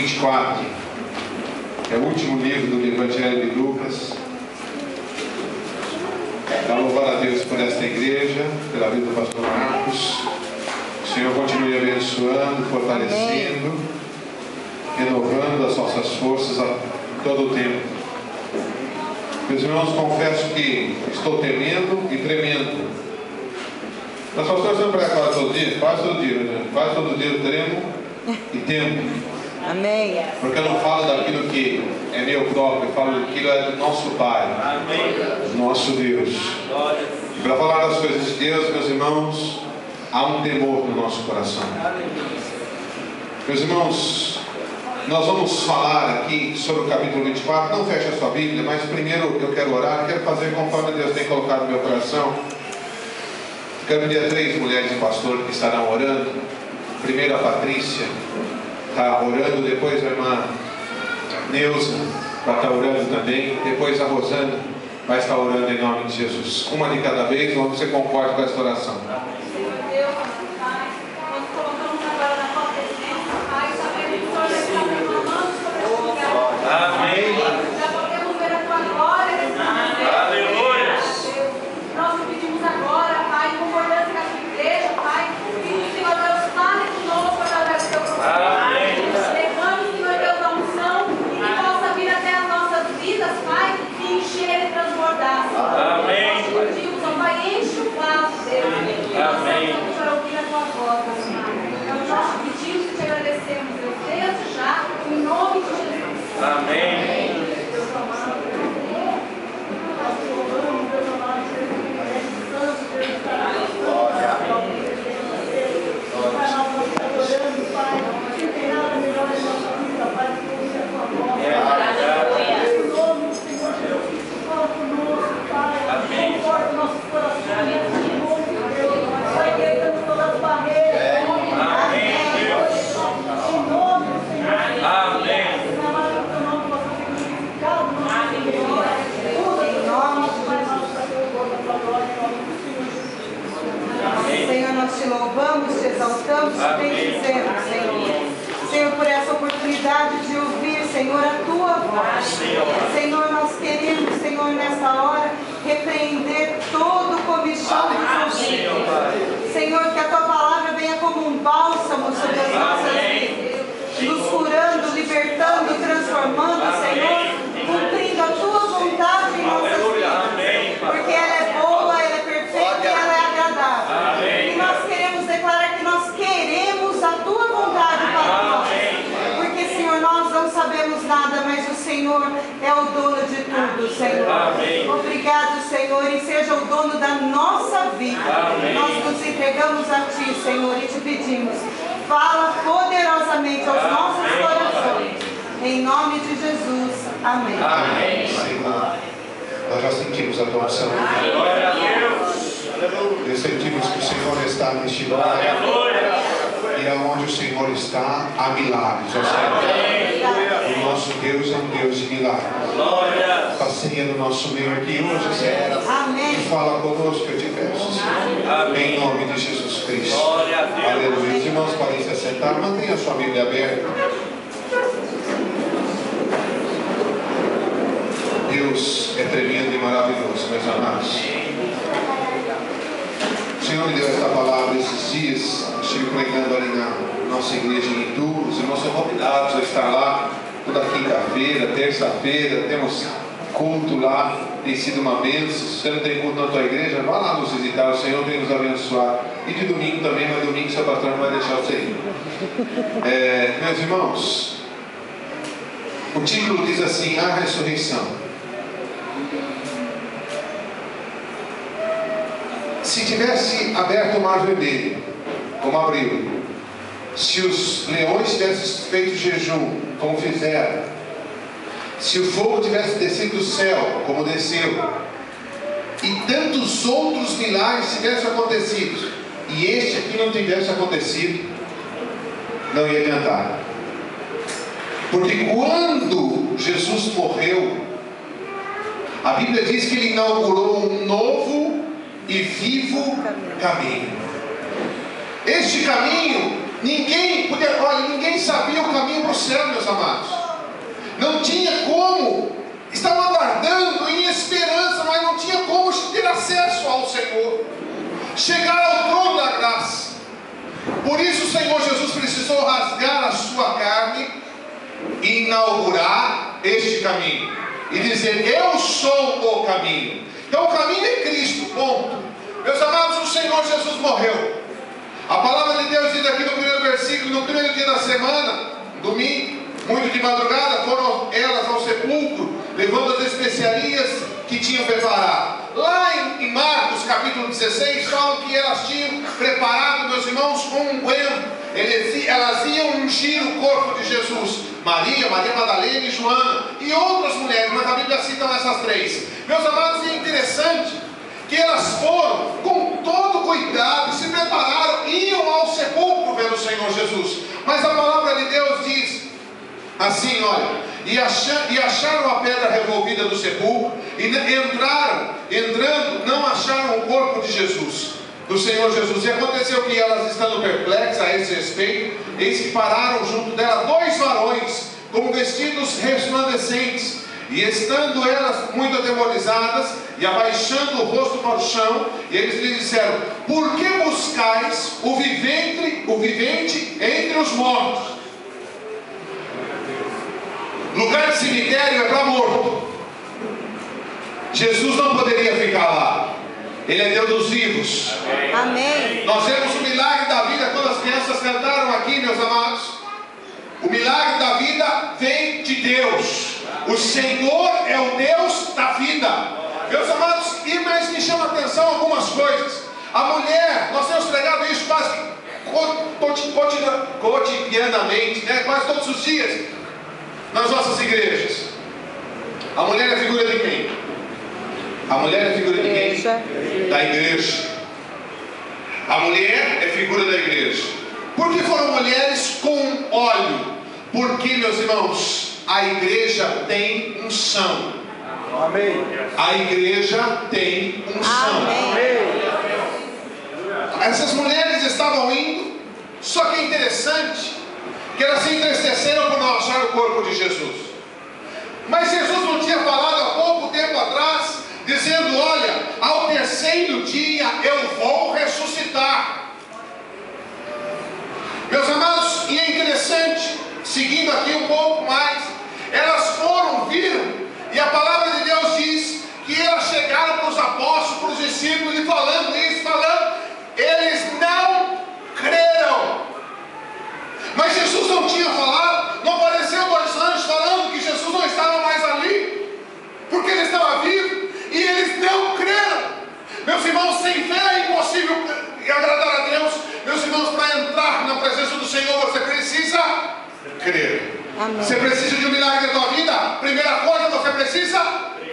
24. É o último livro do Evangelho de Lucas. Quero louvar a Deus por esta igreja, pela vida do pastor Marcos. O Senhor continue abençoando, fortalecendo, renovando as nossas forças a todo o tempo. Meus irmãos, confesso que estou temendo e tremendo. Mas pastor, você não prega quase todo dia? Quase todo dia, né? Quase todo dia eu tremo e temo. Amém. Porque eu não falo daquilo que é meu próprio, eu falo daquilo que é do nosso Pai. Amém. Do nosso Deus. E para falar das coisas de Deus, meus irmãos, há um temor no nosso coração. Meus irmãos, nós vamos falar aqui sobre o capítulo 24. Não feche a sua Bíblia, mas primeiro eu quero orar, quero fazer conforme Deus tem colocado no meu coração. Quero pedir a 3 mulheres de pastor que estarão orando. Primeiro a Patrícia está orando, depois a irmã Neuza vai estar orando também, depois a Rosana vai estar orando em nome de Jesus. Uma de cada vez, vamos ser concordes com esta oração. Senhor Deus, Pai, nós colocamos agora na tua presença, Pai, sabendo que o Senhor está derramando sobre esse lugar. Amém. Já podemos ver a tua glória nesse momento. Aleluia. Deus, nós te pedimos agora, Pai, em concordância com a tua igreja, Pai, que o Senhor Deus fale conosco através do teu profeta. Amém. Levando, Senhor Deus, a unção e que possa vir até as nossas vidas, Pai, e encher e transbordar. Amém. Nós te pedimos, ó Pai, enche o vaso, Deus. Amém. Nós para ouvir a tua voz, Pai. Então nós te pedimos e te agradecemos, Deus, desde já, em nome de Jesus. Amém. Deus amado. Nós te louvamos, Deus amado, Santo, Deus Pai, nós estamos orando, Pai, não tem nada melhor em nossa vida, Pai, do que você, a tua voz. Em nome do Senhor Jesus, fala conosco, Pai, conforta nossos corações, em nome de Deus, vai quebrando todas as barreiras, em nome do Senhor. Amém. Senhor, nós te louvamos, te exaltamos, te bendizemos, Senhor. Senhor, por essa oportunidade de ouvir, Senhor, a tua voz. Senhor, nós queremos, Senhor, nessa hora, repreender todo o comichão dos ouvidos. Senhor, que a tua palavra venha como um bálsamo sobre as nossas vidas, nos curando, libertando, transformando, Senhor, cumprindo a tua vontade em nossas vidas. Porque ela é boa, ela é perfeita e ela é agradável. E nós queremos declarar que nós queremos a tua vontade para nós. Porque, Senhor, nós não sabemos nada, mas o Senhor é o dono de tudo, Senhor. Obrigado, Senhor, e seja o dono da nossa vida. Nós nos entregamos a ti, Senhor, e te pedimos, fala poderosamente aos nossos corações. Em nome de Jesus. Amém. Amém. Senhor, nós já sentimos a tua unção. Glória a Deus. Nós sentimos que o Senhor está neste lugar. E aonde o Senhor está, há milagres, ó Senhor. O nosso Deus é um Deus de milagres. Passeia no nosso meio aqui hoje, Senhor. Amém. E fala conosco, eu te peço, Senhor. Em nome de Jesus Cristo. Glória a Deus. Aleluia. Os irmãos podem se assentar. Mantenha a sua Bíblia aberta. Deus é tremendo e maravilhoso, meus amados. O Senhor me deu esta palavra esses dias. Estive pregando ali na nossa igreja em Itu. Os irmãos são convidados a estar lá toda quinta-feira, terça-feira. Temos culto lá, tem sido uma bênção. Se você não tem culto na tua igreja, vá lá nos visitar. O Senhor tem nos abençoado. E de domingo também, mas domingo seu pastor não vai deixar você ir. Meus irmãos, o título diz assim: a ressurreição. Se tivesse aberto o mar vermelho, como abriu, se os leões tivessem feito jejum, como fizeram, se o fogo tivesse descido do céu, como desceu, e tantos outros milagres tivessem acontecido, e este aqui não tivesse acontecido, não ia adiantar. Porque quando Jesus morreu, a Bíblia diz que ele inaugurou um novo e vivo caminho. Este caminho Ninguém sabia o caminho para o céu, meus amados. Não tinha como. Estavam aguardando em esperança, mas não tinha como ter acesso ao Senhor, chegar ao trono da graça. Por isso o Senhor Jesus precisou rasgar a sua carne e inaugurar este caminho e dizer: eu sou o caminho. Então o caminho é Cristo, ponto. Meus amados, o Senhor Jesus morreu. A palavra de Deus diz aqui no primeiro versículo: no primeiro dia da semana, domingo, muito de madrugada, foram elas ao sepulcro, levando as especiarias que tinham preparado. Lá em Marcos capítulo 16, falam que elas tinham preparado, meus irmãos, um unguento. Elas iam ungir o corpo de Jesus. Maria Madalena e Joana e outras mulheres, mas a Bíblia cita essas três. Meus amados, é interessante que elas foram com todo cuidado, se prepararam, iam ao sepulcro pelo Senhor Jesus. Mas a palavra de Deus diz assim, olha: e acharam a pedra revolvida do sepulcro, e entrando, não acharam o corpo de Jesus, do Senhor Jesus. E aconteceu que elas, estando perplexas a esse respeito, eis que pararam junto dela 2 varões, com vestidos resplandecentes. E estando elas muito atemorizadas, e abaixando o rosto para o chão, eles lhe disseram: por que buscais o vivente entre os mortos? Lugar de cemitério é para morto. Jesus não poderia ficar lá. Ele é Deus dos vivos. Amém. Nós vemos o milagre da vida quando as crianças cantaram aqui, meus amados. O milagre da vida vem de Deus. O Senhor é o Deus da vida. Meus amados, mas me chama a atenção algumas coisas. A mulher, nós temos pregado isso quase cotidianamente, né? Quase todos os dias nas nossas igrejas. A mulher é figura de quem? A mulher é figura de quem? Da igreja. A mulher é figura da igreja. Por que foram mulheres com óleo? Porque, meus irmãos, a igreja tem unção. Amém. A igreja tem unção. Amém. Essas mulheres estavam indo, só que é interessante que elas se entristeceram por não achar o corpo de Jesus. Mas Jesus não tinha falado há pouco tempo atrás, dizendo: olha, ao terceiro dia eu vou ressuscitar. Meus amados, e é interessante, seguindo aqui um pouco mais, elas viram, e a palavra de Deus diz que elas chegaram para os apóstolos, para os discípulos, e falando, eles não creram. Mas Jesus não tinha falado, não apareceu 2 anjos falando que Jesus não estava mais ali, porque ele estava vivo, e eles não creram. Meus irmãos, sem fé é impossível agradar a Deus. Meus irmãos, para entrar na presença do Senhor, você precisa crer. Amém. Você precisa de um milagre na tua vida? Primeira coisa, você precisa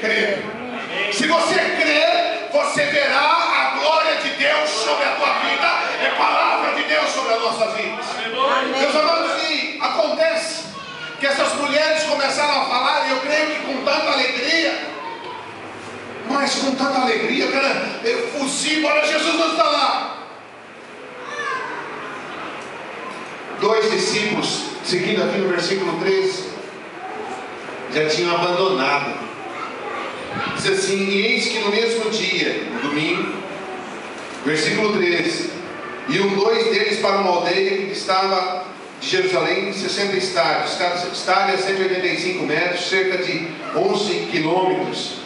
crer. Se você crer, você verá a glória de Deus sobre a tua vida. É palavra de Deus sobre as nossas vidas. Amém. Meus amados, e acontece que essas mulheres começaram a falar, e eu creio que com tanta alegria, mas com tanta alegria, cara, efusivo, olha, Jesus não está lá. 2 discípulos, seguindo aqui no versículo 13, já tinham abandonado. Diz assim: e eis que no mesmo dia, no domingo, versículo 13, iam 2 deles para uma aldeia que estava de Jerusalém 60 estádios. Cada estádio é 185 metros, cerca de 11 quilômetros,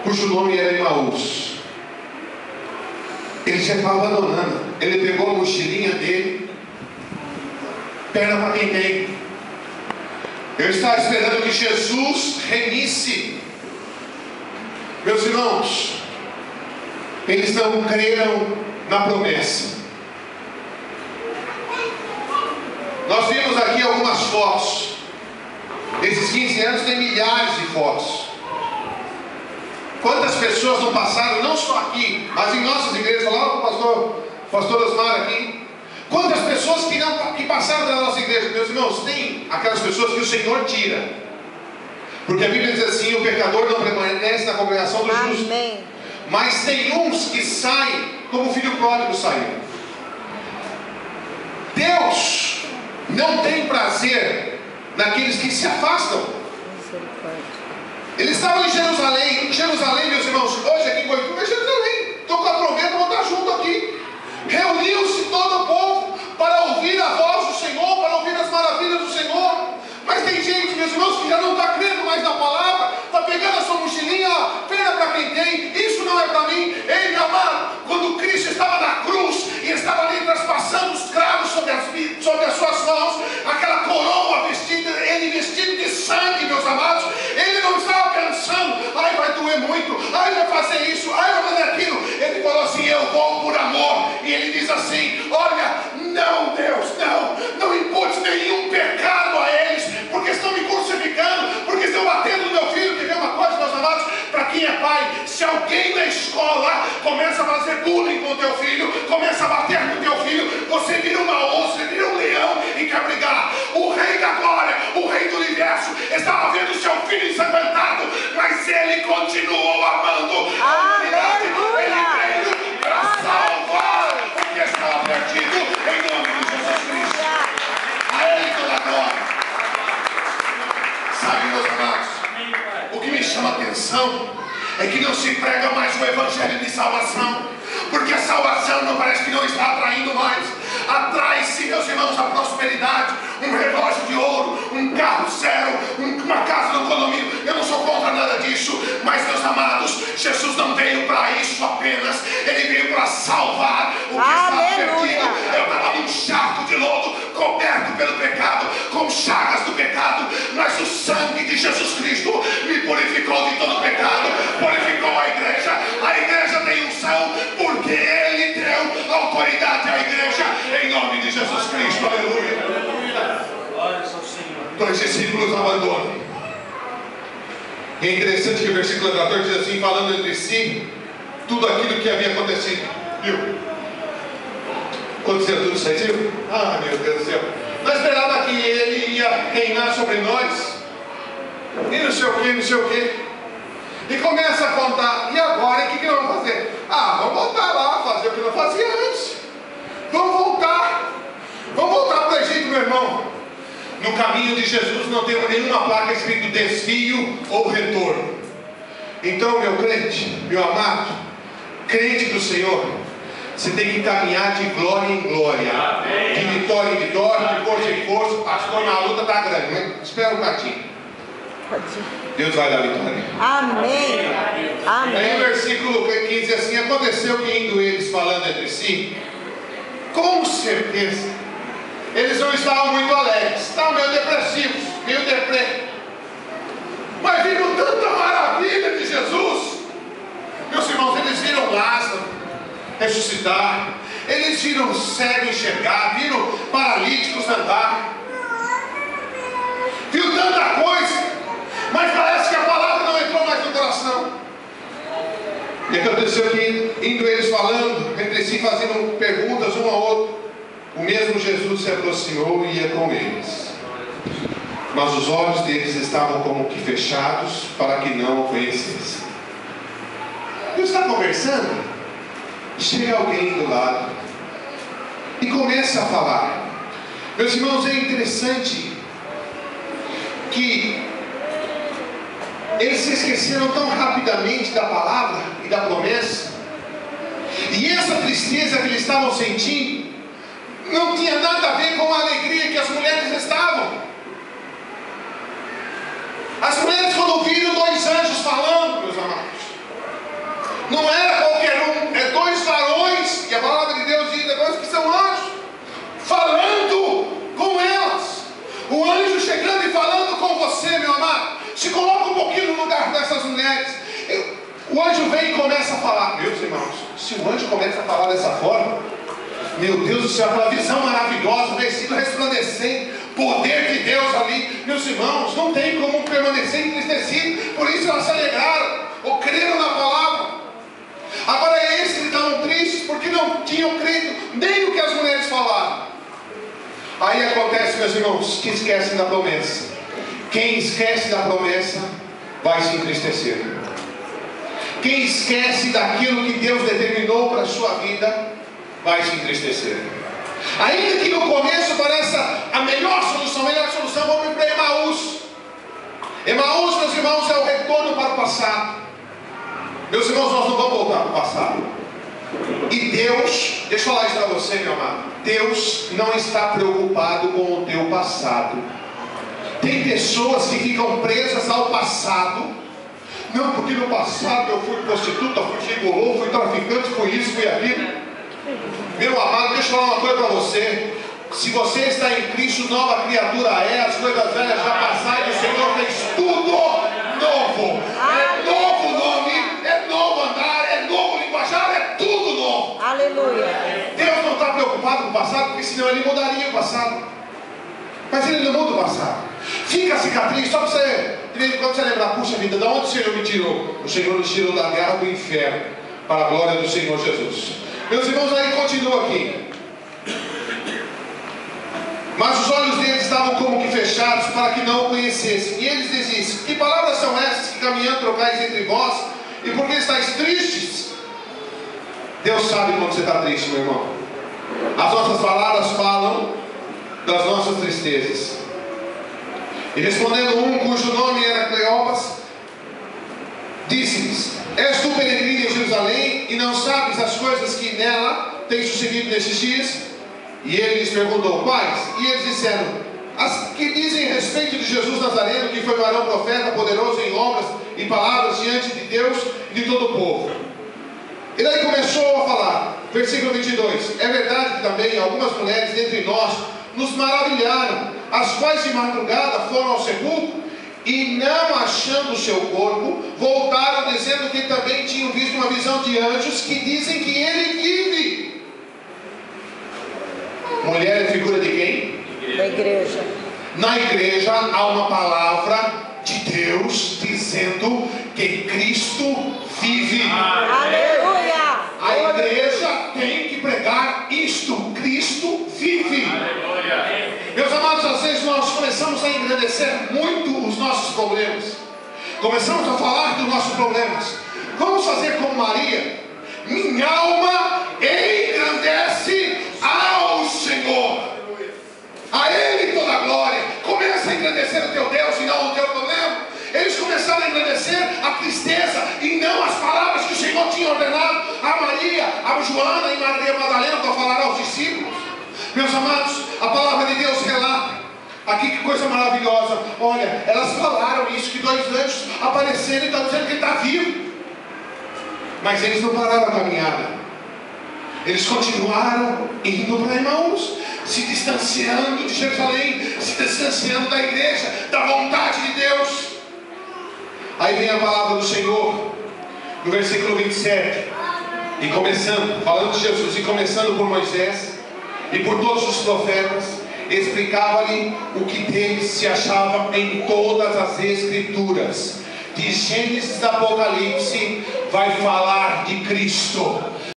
cujo nome era Emaús. Ele já estava abandonando. Ele pegou a mochilinha dele, perna para quem tem. Eu estava esperando que Jesus remisse. Meus irmãos, eles não creram na promessa. Nós vimos aqui algumas fotos. Esses 15 anos tem milhares de fotos. Quantas pessoas não passaram, não só aqui, mas em nossas igrejas, lá o pastor Osmar aqui. Quantas pessoas que passaram da nossa igreja? Meus irmãos, tem aquelas pessoas que o Senhor tira. Porque a Bíblia diz assim: o pecador não permanece na congregação dos justos. Amém. Mas tem uns que saem como o filho pródigo saiu. Deus não tem prazer naqueles que se afastam. Eles estavam em Jerusalém. Jerusalém, meus irmãos, hoje aqui em Goiânia é Jerusalém. Estou com a promessa, vou estar junto aqui. Reuniu-se todo o povo para ouvir a voz do Senhor, para ouvir as maravilhas do Senhor. Mas tem gente, meus irmãos, que já não está crendo mais na palavra, está pegando a sua mochilinha, pena para quem tem, isso não é para mim. Ei, meu amado, quando Cristo estava na cruz e estava ali traspassando os cravos sobre as suas mãos, aquela coroa vestida, ele vestido de sangue, meus amados, ele não estava pensando, ai, vai doer muito, ai, vai fazer isso, ai, vai fazer aquilo. Ele falou assim, eu vou por amor. E ele diz assim, olha, não, Deus, não impute nenhum pecado a eles, porque estão me crucificando, porque estão batendo no meu filho. Quer ver uma coisa, meus amados? Para quem é pai, se alguém na escola começa a fazer bullying com o teu filho, começa a bater no teu filho, você vira uma onça, você vira um leão e quer brigar. O rei da glória, o rei do universo, estava vendo seu filho ensanguentado, mas ele continuou amando a humanidade. Ele veio para salvar o que estava perdido, em nome de Jesus Cristo. A ele toda a glória. Sabe, meus amados, o que me chama a atenção é que não se prega mais o evangelho de salvação, porque a salvação não parece que não está atraindo mais. Atrai-se, meus irmãos, a prosperidade, um relógio de ouro, um carro zero, uma casa no condomínio. Eu não sou contra nada disso, mas, meus amados, Jesus não veio para isso apenas, ele veio para salvar o que estava perdido. Eu estava num charco de lodo, coberto pelo pecado, com chagas do pecado, mas o sangue de Jesus Cristo me purificou de todo pecado, purificou a igreja. A igreja tem unção porque ele deu autoridade à igreja, em nome de Jesus Cristo. Aleluia. Glórias ao Senhor. Dois discípulos abandonam. E é interessante que o versículo 14 diz assim, falando entre si tudo aquilo que havia acontecido. Viu? Aconteceu tudo isso aí, viu? Ah, meu Deus do céu. Nós esperávamos que ele ia reinar sobre nós. E não sei o que, não sei o que. E começa a contar. E agora, o que nós vamos fazer? Ah, vamos voltar lá, fazer o que nós fazia antes. Vamos voltar. Vamos voltar para o Egito, meu irmão. No caminho de Jesus não tem nenhuma placa escrito desvio ou retorno. Então, meu crente, meu amado, crente do Senhor, você tem que caminhar de glória em glória. Amém. De vitória em vitória, de força em força. Pastor, na luta está grande, mas espera um bocadinho. Deus vai dar vitória. Amém. Amém. Aí o versículo 15 diz assim, aconteceu que indo eles falando entre si, com certeza eles não estavam muito alegres, estavam meio depressivos, meio deprê. Mas viram tanta maravilha de Jesus. Meus irmãos, eles viram Lázaro ressuscitar, eles viram cego enxergar, viram paralíticos andar, viu tanta coisa, mas parece que a palavra não entrou mais no coração. E aconteceu que, indo eles falando entre si, fazendo perguntas um ao outro, o mesmo Jesus se aproximou e ia com eles. Mas os olhos deles estavam como que fechados para que não o conhecessem. Deus está conversando, chega alguém do lado e começa a falar. Meus irmãos, é interessante que eles se esqueceram tão rapidamente da palavra e da promessa, e essa tristeza que eles estavam sentindo não tinha nada a ver com a alegria que as mulheres estavam. As mulheres, quando viram dois anjos falando, meus amados, não era qualquer um, é dois varões, e a palavra de Deus diz depois que são anjos, falando com elas. O anjo chegando e falando com você, meu amado. Se coloca um pouquinho no lugar dessas mulheres. O anjo vem e começa a falar. Meus irmãos, se o anjo começa a falar dessa forma, meu Deus do céu, aquela visão maravilhosa, versículo resplandecente, poder de Deus ali. Meus irmãos, não tem como permanecer entristecido. Por isso elas se alegraram, ou creram na palavra. Agora eles que estavam tristes, porque não tinham crido nem o que as mulheres falaram. Aí acontece, meus irmãos, que esquecem da promessa. Quem esquece da promessa vai se entristecer. Quem esquece daquilo que Deus determinou para a sua vida vai se entristecer. Ainda que no começo pareça a melhor solução, vamos ir para Emaús. Emaús, meus irmãos, é o retorno para o passado. Meus irmãos, nós não vamos voltar para o passado. E Deus, deixa eu falar isso para você, meu amado. Deus não está preocupado com o teu passado. Tem pessoas que ficam presas ao passado. Não, porque no passado eu fui prostituta, fui gigolô, fui traficante, fui isso, fui aquilo. Meu amado, deixa eu falar uma coisa para você. Se você está em Cristo, nova criatura é, as coisas velhas já passaram e o Senhor fez tudo novo. É novo o nome, é novo andar, é novo linguajar, é tudo novo. Aleluia. Deus não está preocupado com o passado, porque senão Ele mudaria o passado. Mas Ele não muda o passado. Fica a cicatriz, só para você, de vez em quando você lembrar, puxa vida, de onde o Senhor me tirou? O Senhor nos tirou da guerra do inferno, para a glória do Senhor Jesus. Meus irmãos, aí continua aqui. Mas os olhos deles estavam como que fechados, para que não o conhecessem. E eles diziam: que palavras são essas que caminhando trocais entre vós? E por que estáis tristes? Deus sabe quando você está triste, meu irmão. As nossas palavras falam das nossas tristezas. E respondendo um cujo nome era Cleopas, disse-lhes: és tu peregrino em Jerusalém e não sabes as coisas que nela têm sucedido nesses dias? E ele lhes perguntou: quais? E eles disseram: as que dizem a respeito de Jesus Nazareno, que foi varão profeta, poderoso em obras e palavras diante de Deus e de todo o povo. E daí começou a falar, versículo 22: é verdade que também algumas mulheres dentre nós nos maravilharam, as quais de madrugada foram ao sepulcro e, não achando o seu corpo, voltaram dizendo que também tinham visto uma visão de anjos que dizem que ele vive. Mulher é figura de quem? Da igreja. Na igreja há uma palavra de Deus dizendo que Cristo vive. Aleluia. A igreja tem que pregar isto: Cristo vive. Aleluia. Meus amados, às vezes nós começamos a engrandecer muito os nossos problemas. Começamos a falar dos nossos problemas. Vamos fazer como Maria: minha alma engrandece ao Senhor, a Ele toda a glória. Começa a engrandecer o teu Deus e não o teu problema. Eles começaram a engrandecer a tristeza e não as palavras que o Senhor tinha ordenado a Maria, a Joana e Maria Madalena para falar aos discípulos. Meus amados, a palavra de Deus relata aqui, que coisa maravilhosa. Olha, elas falaram isso, que 2 anjos apareceram e estão dizendo que ele está vivo. Mas eles não pararam a caminhada. Eles continuaram indo para Emaús, se distanciando de Jerusalém, se distanciando da igreja, da vontade de Deus. Aí vem a palavra do Senhor no versículo 27, e começando, falando de Jesus, e começando por Moisés e por todos os profetas, explicava-lhe o que deles se achava em todas as escrituras. De Gênesis a Apocalipse vai falar de Cristo.